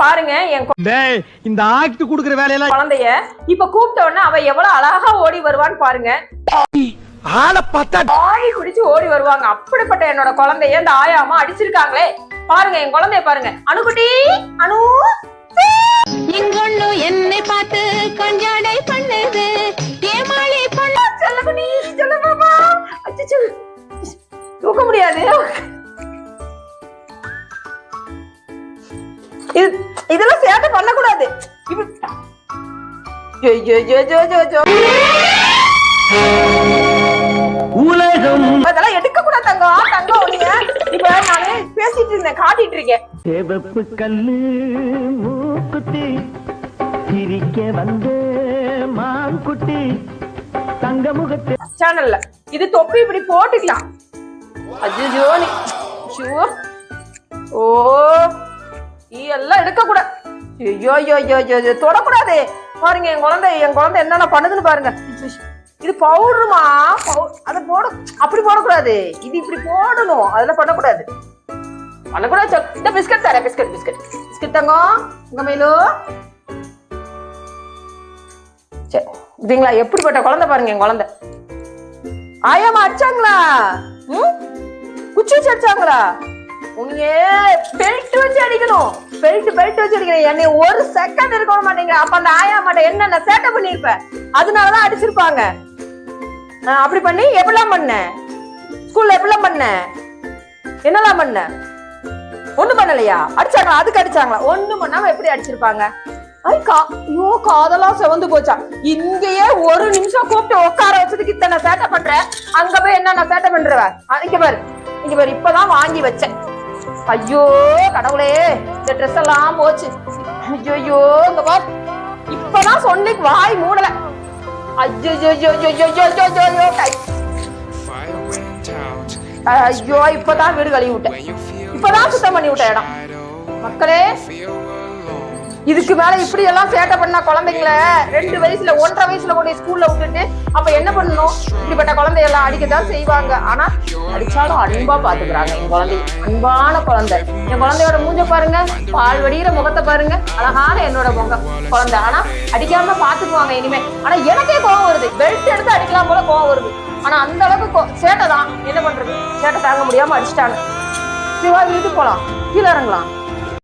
பாருங்க இந்த ஆக்ட் குடுக்குற வேலையெல்லாம் குழந்தைய இப்ப கூப்பிட்ட உடனே அவ எவ்வளவு அழகா ஓடி வருவான்னு பாருங்க. ஆளை பார்த்தா ஆவி பிடிச்சு ஓடி வருவாங்க. அப்படிப்பட்ட என்னோட குழந்தைய இந்த ஆயாமா அடிச்சிருக்காங்களே. பாருங்க என் குழந்தைய பாருங்க. அணுகுட்டி அணு இங்கொண்ணு என்னை பார்த்து கொஞ்சடை பண்ணுது ஏமாளி பண்ண செல்லமணி செல்லமாமா. அச்சச்சோ தூக்க முடியாது. இதெல்லாம் சேட்டை பண்ணக்கூடாது. உலகம் அதெல்லாம் எடுக்க கூடாது தங்கம். தங்கம் ஒண்ணு இப்ப நானு பேசிட்டு இருந்தேன், காட்டிட்டு இருக்கேன். சேவப்பு கல்லு மூக்குத்தி சிரிக்க வந்து மான்குட்டி தங்க முகத்து சேனல்ல இது தொப்பி இப்படி போட்டுக்கலாம். அஜ்ஜோ நீ ஓ எல்லாம் எடுக்க கூடாது. ஐயோ ஐயோ ஐயோ தொடக்கூடாது. பாருங்க என் குழந்தை என்னென்ன பண்ணுதுன்னு பாருங்க. இது பவுடருமா, அதை போட அப்படி போடக்கூடாது. இது இப்படி போடணும். அதெல்லாம் பண்ணக்கூடாது. இந்த பிஸ்கட் தரேன். பிஸ்கட் தங்கம் உங்க மேலோ. சரி இதுங்களா எப்படிப்பட்ட குழந்தை பாருங்க என் குழந்தை. ஆயாமா அடிச்சாங்களா? குச்சி வச்சு அடிச்சாங்களா? உன்னையே பெல்ட் வச்சு அடிக்கணும். பெல்ட் வச்சு அடிக்கணும். என்னை ஒரு செகண்ட் இருக்க மாட்டேங்க. அப்ப அந்த ஆயா மாட்ட என்னென்ன சேட்டை பண்ணிருப்ப, அதனாலதான் அடிச்சிருப்பாங்க. அப்படி பண்ணி எப்படிலாம் பண்ண? ஸ்கூல்ல எப்படிலாம் பண்ண? என்னெல்லாம் பண்ண? ஒண்ணு பண்ணலையா? அடிச்சாங்களா? அதுக்கு அடிச்சாங்களா? ஒண்ணு பண்ணாம எப்படி அடிச்சிருப்பாங்க? ஐயோ காதெல்லாம் செவந்து போச்சா. இங்கேயே ஒரு நிமிஷம் கூப்பிட்டு உட்கார வச்சதுக்கு இத்தனை சேட்டை பண்ற. அங்க போய் என்ன சேட்டை பண்றவ? இங்க பாரு இப்பதான் வாங்கி வச்சேன். ஐயோ கடவுளே இந்த ட்ரெஸ் எல்லாம் போச்சு. ஐயோ இங்க பாரு இப்பதான் சொன்னிக்கு வாய் மூடல. ஐயோ இப்பதான் வீடு கழுவி விட்டேன். இப்பதான் சுத்தம் பண்ணி விட்ட இடம். மக்களே இதுக்கு மேல இப்படி எல்லாம் சேட்டை பண்ணா குழந்தைங்கள 2 வயசுல 1.5 வயசுல கொண்டு ஸ்கூல்ல விட்டுட்டு அப்ப என்ன பண்ணணும்? இப்படிப்பட்ட குழந்தையெல்லாம் அடிக்கதான் செய்வாங்க. ஆனா அடிச்சாலும் அன்பா பாத்துக்கிறாங்க. என் குழந்தை அன்பான குழந்தை. என் குழந்தையோட மூஞ்ச பாருங்க, பால் வடிகிற முகத்தை பாருங்க, அழகான என்னோட குழந்தை. ஆனா அடிக்காம பாத்துக்குவாங்க இனிமே. ஆனா எனக்கே கோவம் வருது. பெல்ட் எடுத்து அடிக்கலாம் போல கோவம் வருது. ஆனா அந்த அளவுக்கு சேட்டை தான். என்ன பண்றது? சேட்டை தாங்க முடியாம அடிச்சிட்டாங்க. சிவா வீட்டுக்கு போலாம், கீழே இறங்கலாம்.